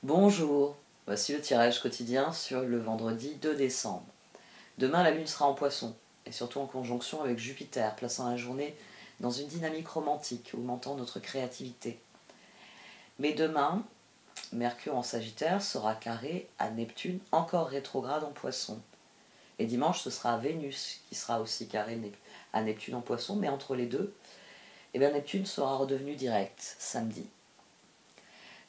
Bonjour, voici le tirage quotidien sur le vendredi 2 décembre. Demain, la Lune sera en Poisson, et surtout en conjonction avec Jupiter, plaçant la journée dans une dynamique romantique, augmentant notre créativité. Mais demain, Mercure en Sagittaire sera carré à Neptune, encore rétrograde en Poisson. Et dimanche, ce sera Vénus qui sera aussi carré à Neptune en Poisson, mais entre les deux, Neptune sera redevenu direct, samedi.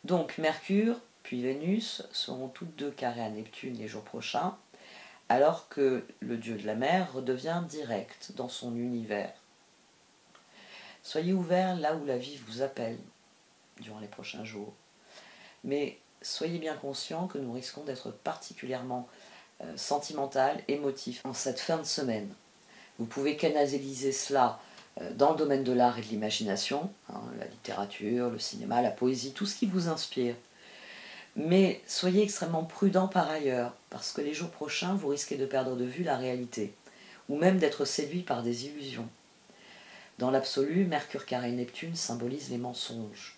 Donc Mercure puis Vénus seront toutes deux carrées à Neptune les jours prochains, alors que le dieu de la mer redevient direct dans son univers. Soyez ouverts là où la vie vous appelle durant les prochains jours, mais soyez bien conscients que nous risquons d'être particulièrement sentimental, émotif en cette fin de semaine. Vous pouvez canaliser cela dans le domaine de l'art et de l'imagination, la littérature, le cinéma, la poésie, tout ce qui vous inspire. Mais soyez extrêmement prudents par ailleurs, parce que les jours prochains, vous risquez de perdre de vue la réalité, ou même d'être séduit par des illusions. Dans l'absolu, Mercure carré Neptune symbolise les mensonges.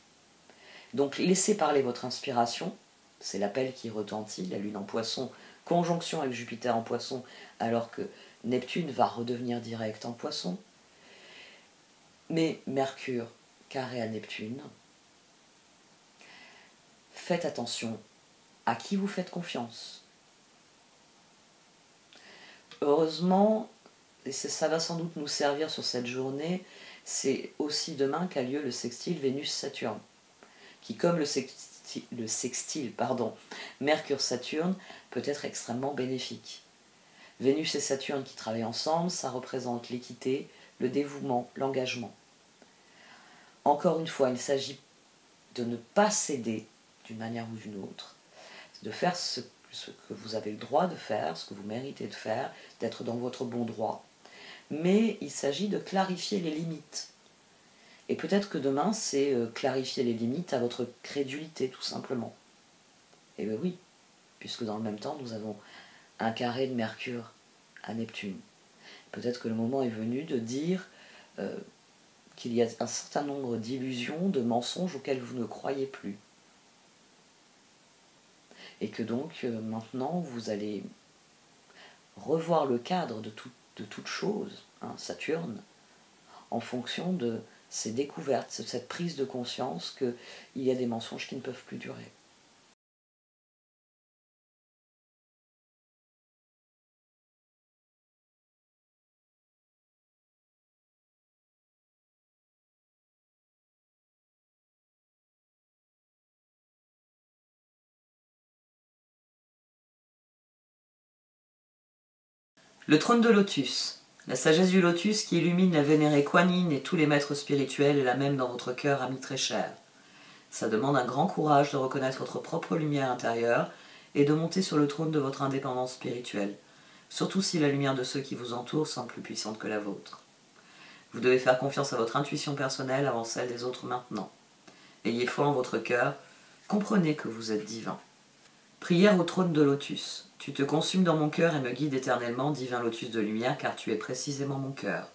Donc laissez parler votre inspiration, c'est l'appel qui retentit, la Lune en Poisson, conjonction avec Jupiter en Poisson, alors que Neptune va redevenir direct en Poisson. Mais Mercure carré à Neptune, faites attention à qui vous faites confiance. Heureusement, et ça va sans doute nous servir sur cette journée, c'est aussi demain qu'a lieu le sextile Vénus-Saturne, qui comme le sextile Mercure-Saturne peut être extrêmement bénéfique. Vénus et Saturne qui travaillent ensemble, ça représente l'équité, le dévouement, l'engagement. Encore une fois, il s'agit de ne pas céder d'une manière ou d'une autre, de faire ce que vous avez le droit de faire, ce que vous méritez de faire, d'être dans votre bon droit. Mais il s'agit de clarifier les limites. Et peut-être que demain, c'est clarifier les limites à votre crédulité, tout simplement. Et bien oui, puisque dans le même temps, nous avons un carré de Mercure à Neptune. Peut-être que le moment est venu de dire qu'il y a un certain nombre d'illusions, de mensonges auxquels vous ne croyez plus. Et que donc, maintenant, vous allez revoir le cadre de toute chose, Saturne, en fonction de ces découvertes, cette prise de conscience qu'il y a des mensonges qui ne peuvent plus durer. Le trône de lotus. La sagesse du lotus qui illumine la vénérée Kuan Yin et tous les maîtres spirituels est la même dans votre cœur, ami très cher. Ça demande un grand courage de reconnaître votre propre lumière intérieure et de monter sur le trône de votre indépendance spirituelle, surtout si la lumière de ceux qui vous entourent semble plus puissante que la vôtre. Vous devez faire confiance à votre intuition personnelle avant celle des autres maintenant. Ayez foi en votre cœur, comprenez que vous êtes divin. Prière au trône de lotus. Tu te consumes dans mon cœur et me guides éternellement, divin lotus de lumière, car tu es précisément mon cœur.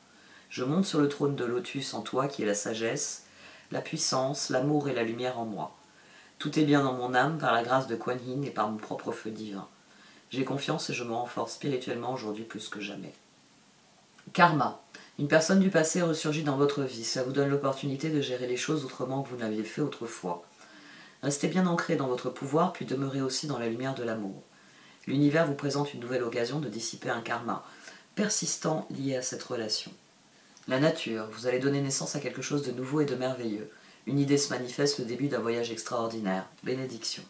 Je monte sur le trône de lotus en toi qui est la sagesse, la puissance, l'amour et la lumière en moi. Tout est bien dans mon âme par la grâce de Kuan Yin et par mon propre feu divin. J'ai confiance et je me renforce spirituellement aujourd'hui plus que jamais. Karma. Une personne du passé ressurgit dans votre vie. Cela vous donne l'opportunité de gérer les choses autrement que vous n'aviez fait autrefois. Restez bien ancré dans votre pouvoir, puis demeurez aussi dans la lumière de l'amour. L'univers vous présente une nouvelle occasion de dissiper un karma persistant lié à cette relation. La nature, vous allez donner naissance à quelque chose de nouveau et de merveilleux. Une idée se manifeste, le début d'un voyage extraordinaire. Bénédiction.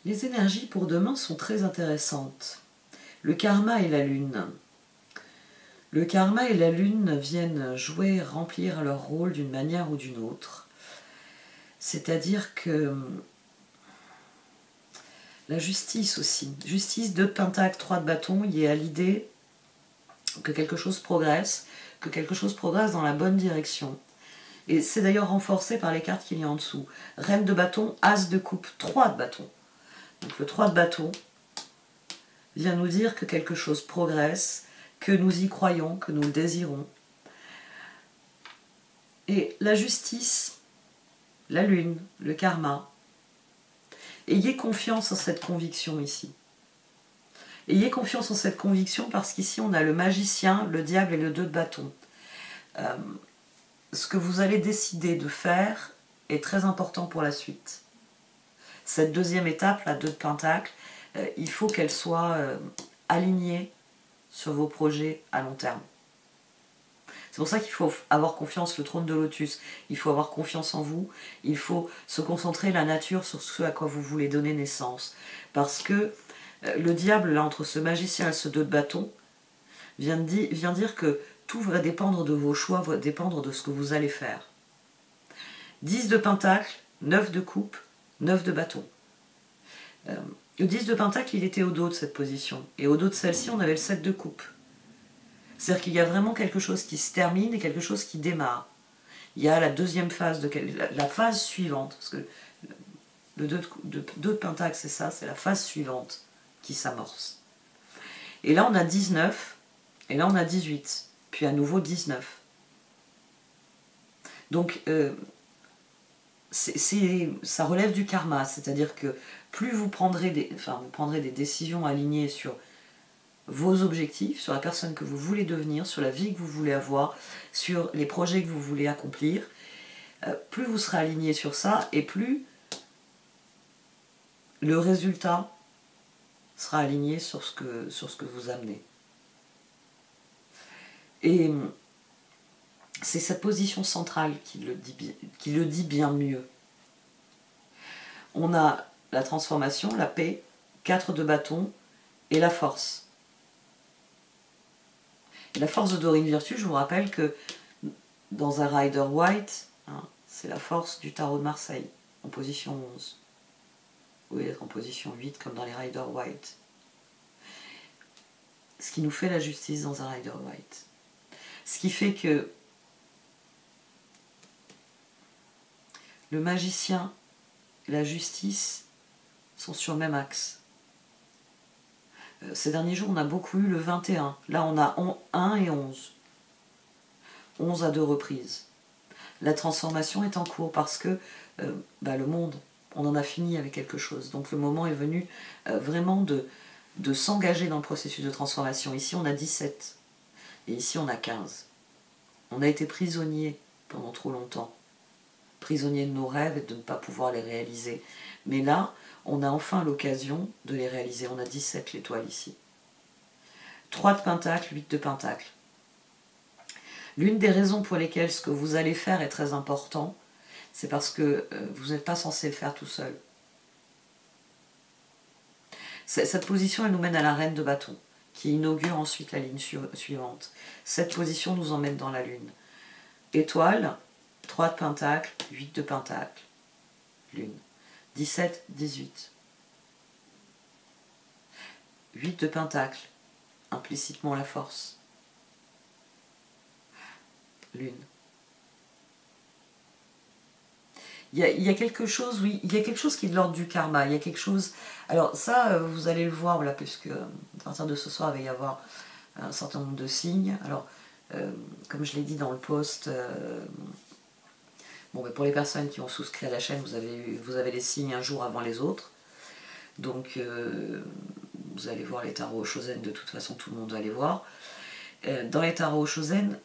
Les énergies pour demain sont très intéressantes. Le karma et la lune. Le karma et la lune viennent jouer, remplir leur rôle d'une manière ou d'une autre. C'est-à-dire que la justice aussi. Justice, 2 de pentacle, 3 de bâton, il y a l'idée que quelque chose progresse dans la bonne direction. Et c'est d'ailleurs renforcé par les cartes qu'il y a en dessous. Reine de bâton, as de coupe, 3 de bâton. Donc le 3 de bâton vient nous dire que quelque chose progresse, que nous y croyons, que nous le désirons. Et la justice, la lune, le karma, ayez confiance en cette conviction ici. Ayez confiance en cette conviction parce qu'ici on a le magicien, le diable et le 2 de bâton. Ce que vous allez décider de faire est très important pour la suite. Cette deuxième étape, la 2 de pentacle, il faut qu'elle soit alignée sur vos projets à long terme. C'est pour ça qu'il faut avoir confiance, le trône de lotus. Il faut avoir confiance en vous. Il faut se concentrer la nature sur ce à quoi vous voulez donner naissance. Parce que le diable, là, entre ce magicien et ce 2 de bâton, vient dire que tout va dépendre de vos choix, va dépendre de ce que vous allez faire. 10 de pentacle, 9 de coupe, 9 de bâton. Le 10 de pentacle, il était au dos de cette position. Et au dos de celle-ci, on avait le 7 de coupe. C'est-à-dire qu'il y a vraiment quelque chose qui se termine et quelque chose qui démarre. Il y a la deuxième phase, la phase suivante. Parce que le 2 de pentacle, c'est ça, c'est la phase suivante qui s'amorce. Et là, on a 19, et là, on a 18. Puis à nouveau 19. Donc, ça relève du karma, c'est-à-dire que plus vous prendrez des décisions alignées sur vos objectifs, sur la personne que vous voulez devenir, sur la vie que vous voulez avoir, sur les projets que vous voulez accomplir, plus vous serez aligné sur ça, et plus le résultat sera aligné sur ce que vous amenez. Et c'est cette position centrale qui le dit bien mieux. On a la transformation, la paix, 4 de bâton et la force. Et la force de Dorine Virtue, je vous rappelle que dans un Rider White, c'est la force du tarot de Marseille, en position 11. Vous pouvez être en position 8 comme dans les Rider White. Ce qui nous fait la justice dans un Rider White. Ce qui fait que le magicien et la justice sont sur le même axe. Ces derniers jours, on a beaucoup eu le 21. Là, on a 1 et 11. 11 à 2 reprises. La transformation est en cours parce que le monde, on en a fini avec quelque chose. Donc le moment est venu vraiment de s'engager dans le processus de transformation. Ici, on a 17. Et ici, on a 15. On a été prisonniers pendant trop longtemps. Prisonniers de nos rêves et de ne pas pouvoir les réaliser. Mais là, on a enfin l'occasion de les réaliser. On a 17 l'étoile ici. 3 de pentacle, 8 de pentacle. L'une des raisons pour lesquelles ce que vous allez faire est très important, c'est parce que vous n'êtes pas censé le faire tout seul. Cette position, elle nous mène à la reine de bâton, qui inaugure ensuite la ligne suivante. Cette position nous emmène dans la lune. Étoile, 3 de pentacle, 8 de pentacle, lune. 17, 18. 8 de pentacle, implicitement la force. Lune. Il y a quelque chose, oui, il y a quelque chose qui est de l'ordre du karma, il y a quelque chose... Alors ça, vous allez le voir, là, puisque à partir de ce soir, il va y avoir un certain nombre de signes. Alors, comme je l'ai dit dans le post, pour les personnes qui ont souscrit à la chaîne, vous avez les signes un jour avant les autres. Donc, vous allez voir les tarots Shozen, de toute façon, tout le monde va les voir. Dans les tarots Shozen,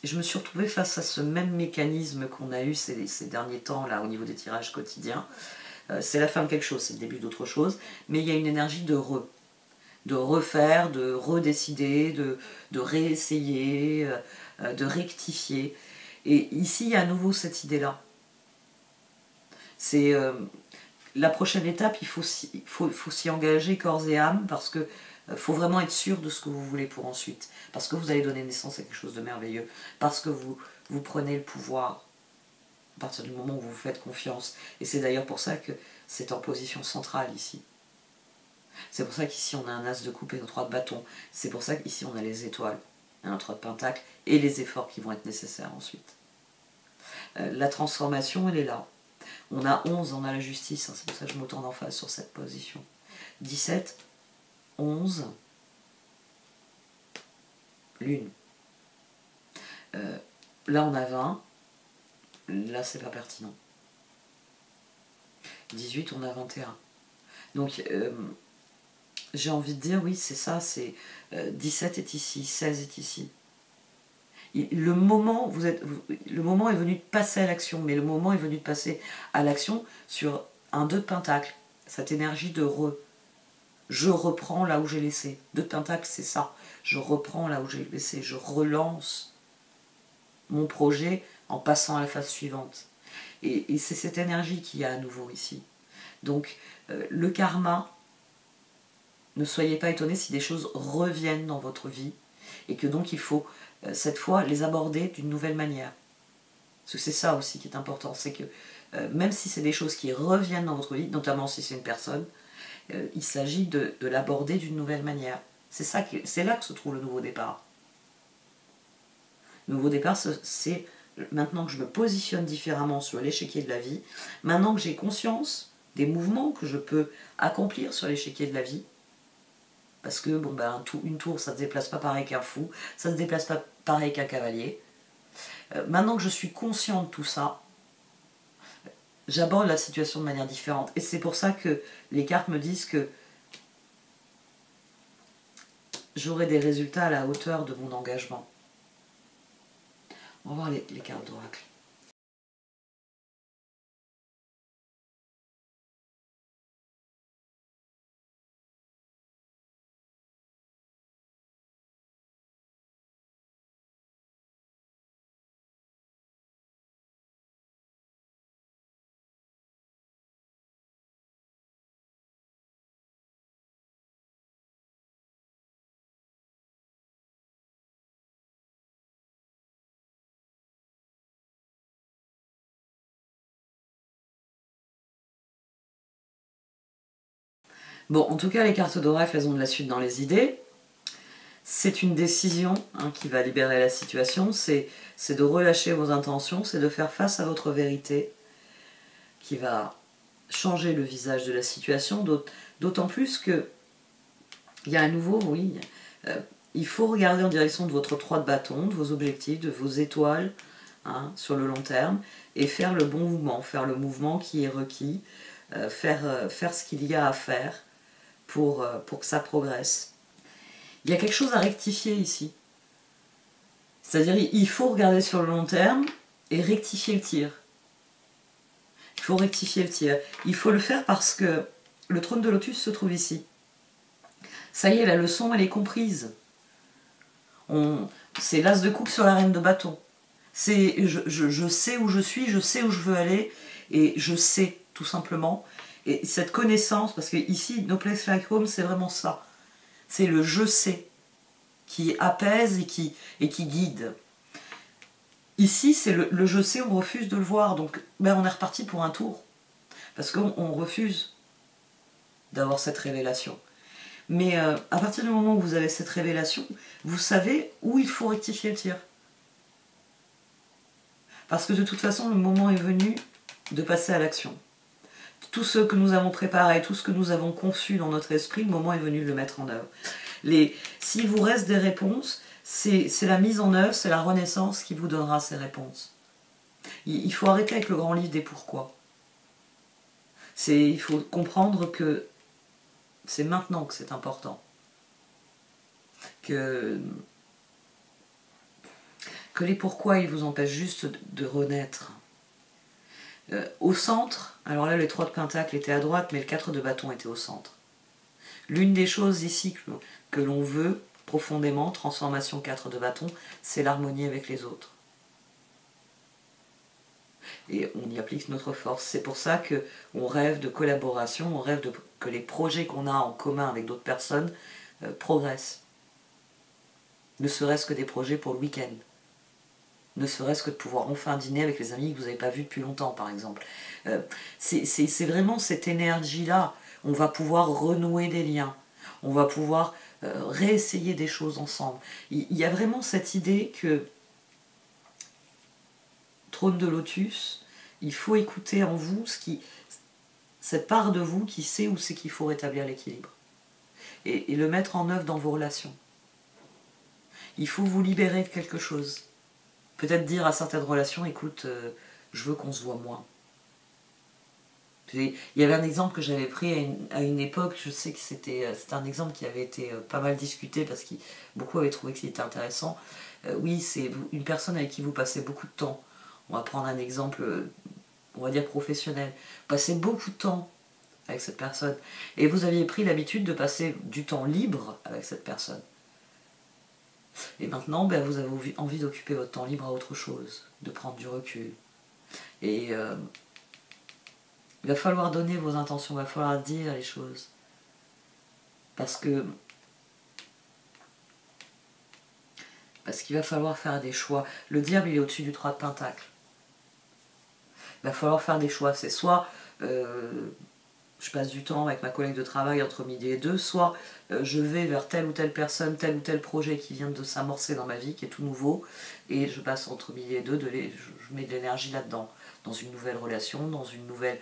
je me suis retrouvée face à ce même mécanisme qu'on a eu ces derniers temps là au niveau des tirages quotidiens. C'est la fin de quelque chose, c'est le début d'autre chose, mais il y a une énergie de refaire, de redécider, de réessayer, de rectifier. Et ici, il y a à nouveau cette idée-là. C'est la prochaine étape, il faut s'y engager corps et âme, parce que faut vraiment être sûr de ce que vous voulez pour ensuite. Parce que vous allez donner naissance à quelque chose de merveilleux. Parce que vous prenez le pouvoir à partir du moment où vous vous faites confiance. Et c'est d'ailleurs pour ça que c'est en position centrale ici. C'est pour ça qu'ici on a un as de coupe et un 3 de bâton. C'est pour ça qu'ici on a les étoiles, un 3 de pentacle et les efforts qui vont être nécessaires ensuite. La transformation, elle est là. On a 11, on a la justice. C'est pour ça que je m'autourne en face sur cette position. 17, 11, lune. Là on a 20, là c'est pas pertinent. 18, on a 21. Donc, j'ai envie de dire, oui, c'est ça, c'est 17 est ici, 16 est ici. Le moment est venu de passer à l'action, mais le moment est venu de passer à l'action sur un 2 de pentacle, cette énergie de je reprends là où j'ai laissé. 2 de pentacle, c'est ça. Je reprends là où j'ai laissé, je relance mon projet en passant à la phase suivante. Et c'est cette énergie qu'il y a à nouveau ici. Donc, le karma, ne soyez pas étonnés si des choses reviennent dans votre vie et que donc il faut cette fois les aborder d'une nouvelle manière. Parce que c'est ça aussi qui est important, c'est que même si c'est des choses qui reviennent dans votre vie, notamment si c'est une personne, il s'agit de l'aborder d'une nouvelle manière. C'est là que se trouve le nouveau départ. Le nouveau départ, c'est maintenant que je me positionne différemment sur l'échiquier de la vie, maintenant que j'ai conscience des mouvements que je peux accomplir sur l'échiquier de la vie, parce que bon, ben, une tour, ça ne se déplace pas pareil qu'un fou, ça ne se déplace pas pareil qu'un cavalier. Maintenant que je suis conscient de tout ça, j'aborde la situation de manière différente. Et c'est pour ça que les cartes me disent que j'aurai des résultats à la hauteur de mon engagement. On va voir les cartes d'oracle. Bon, en tout cas, les cartes d'oracle, elles ont de la suite dans les idées. C'est une décision qui va libérer la situation, c'est de relâcher vos intentions, c'est de faire face à votre vérité, qui va changer le visage de la situation, d'autant plus que il y a à nouveau, oui, il faut regarder en direction de votre 3 de bâton, de vos objectifs, de vos étoiles, sur le long terme, et faire le bon mouvement, faire le mouvement qui est requis, faire ce qu'il y a à faire pour que ça progresse. Il y a quelque chose à rectifier ici. C'est-à-dire il faut regarder sur le long terme et rectifier le tir. Il faut rectifier le tir. Il faut le faire parce que le trône de lotus se trouve ici. Ça y est, la leçon, elle est comprise. C'est l'as de coupe sur la reine de bâton. Je sais où je suis, je sais où je veux aller, et je sais, tout simplement. Et cette connaissance, parce que ici, No Place Like Home, c'est vraiment ça. C'est le je sais qui apaise et qui guide. Ici, c'est le je sais, on refuse de le voir, donc ben, on est reparti pour un tour. Parce qu'on refuse d'avoir cette révélation. Mais à partir du moment où vous avez cette révélation, vous savez où il faut rectifier le tir. Parce que de toute façon, le moment est venu de passer à l'action. Tout ce que nous avons préparé, tout ce que nous avons conçu dans notre esprit, le moment est venu de le mettre en œuvre. S'il vous reste des réponses, c'est la mise en œuvre, c'est la renaissance qui vous donnera ces réponses. Il faut arrêter avec le grand livre des pourquoi. Il faut comprendre que c'est maintenant que c'est important. Que les pourquoi, ils vous empêchent juste de renaître. Au centre, alors là les 3 de pentacle étaient à droite, mais le 4 de bâton était au centre. L'une des choses ici que l'on veut profondément, transformation 4 de bâton, c'est l'harmonie avec les autres. Et on y applique notre force. C'est pour ça qu'on rêve de collaboration, on rêve que les projets qu'on a en commun avec d'autres personnes progressent. Ne serait-ce que des projets pour le week-end. Ne serait-ce que de pouvoir enfin dîner avec les amis que vous n'avez pas vus depuis longtemps, par exemple. C'est vraiment cette énergie-là. On va pouvoir renouer des liens. On va pouvoir réessayer des choses ensemble. Il y a vraiment cette idée que trône de lotus, il faut écouter en vous cette part de vous qui sait où c'est qu'il faut rétablir l'équilibre. Et le mettre en œuvre dans vos relations. Il faut vous libérer de quelque chose. Peut-être dire à certaines relations, écoute, je veux qu'on se voit moins. Il y avait un exemple que j'avais pris à une époque, je sais que c'était un exemple qui avait été pas mal discuté parce que beaucoup avaient trouvé que c'était intéressant. Oui, c'est une personne avec qui vous passez beaucoup de temps. On va prendre un exemple, on va dire professionnel. Vous passez beaucoup de temps avec cette personne. Et vous aviez pris l'habitude de passer du temps libre avec cette personne. Et maintenant, ben, vous avez envie d'occuper votre temps libre à autre chose, de prendre du recul. Et il va falloir donner vos intentions, il va falloir dire les choses. Parce qu'il va falloir faire des choix. Le diable, il est au-dessus du 3 de Pentacle. Il va falloir faire des choix. C'est soit je passe du temps avec ma collègue de travail entre midi et 2, soit je vais vers telle ou telle personne, tel ou tel projet qui vient de s'amorcer dans ma vie, qui est tout nouveau, et je passe entre midi et 2, je mets de l'énergie là-dedans, dans une nouvelle relation, dans une nouvelle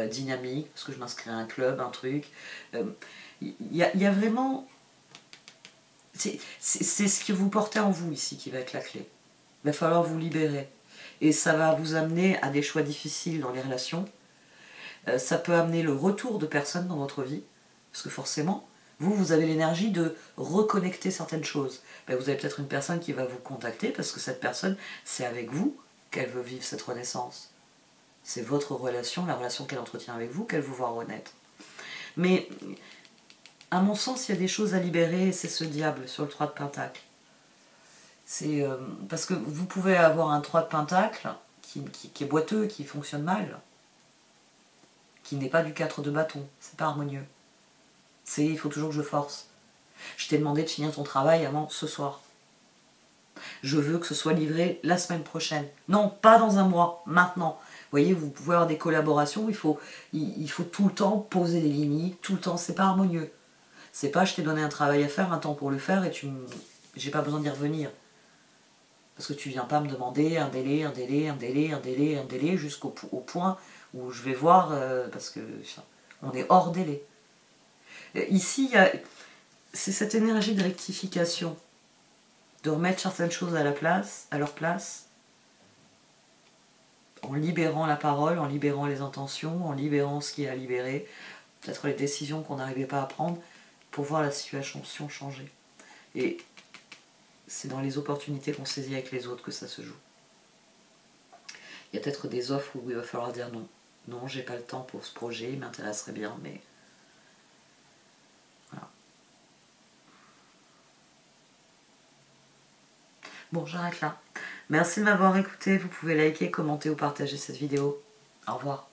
dynamique, parce que je m'inscris à un club, un truc. Il y a vraiment... C'est ce que vous portez en vous ici qui va être la clé. Il va falloir vous libérer. Et ça va vous amener à des choix difficiles dans les relations. Ça peut amener le retour de personnes dans votre vie. Parce que forcément, vous avez l'énergie de reconnecter certaines choses. Ben, vous avez peut-être une personne qui va vous contacter parce que cette personne, c'est avec vous qu'elle veut vivre cette renaissance. C'est votre relation, la relation qu'elle entretient avec vous, qu'elle veut voir renaître. Mais, à mon sens, il y a des choses à libérer et c'est ce diable sur le 3 de Pentacle. C'est parce que vous pouvez avoir un 3 de Pentacle qui est boiteux, qui fonctionne mal, qui n'est pas du 4 de bâton, c'est pas harmonieux. C'est il faut toujours que je force. Je t'ai demandé de finir ton travail avant ce soir. Je veux que ce soit livré la semaine prochaine. Non, pas dans un mois, maintenant. Vous voyez, vous pouvez avoir des collaborations où il faut tout le temps poser des limites, tout le temps, c'est pas harmonieux. C'est pas je t'ai donné un travail à faire, un temps pour le faire et j'ai pas besoin d'y revenir. Parce que tu viens pas me demander un délai, un délai, un délai, un délai, un délai, jusqu'au point où je vais voir, parce que on est hors délai. Ici, c'est cette énergie de rectification, de remettre certaines choses à leur place, en libérant la parole, en libérant les intentions, en libérant ce qui est à libérer, peut-être les décisions qu'on n'arrivait pas à prendre, pour voir la situation changer. Et c'est dans les opportunités qu'on saisit avec les autres que ça se joue. Il y a peut-être des offres où il va falloir dire non. Non, j'ai pas le temps pour ce projet, il m'intéresserait bien, mais... Voilà. Bon, j'arrête là. Merci de m'avoir écouté. Vous pouvez liker, commenter ou partager cette vidéo. Au revoir.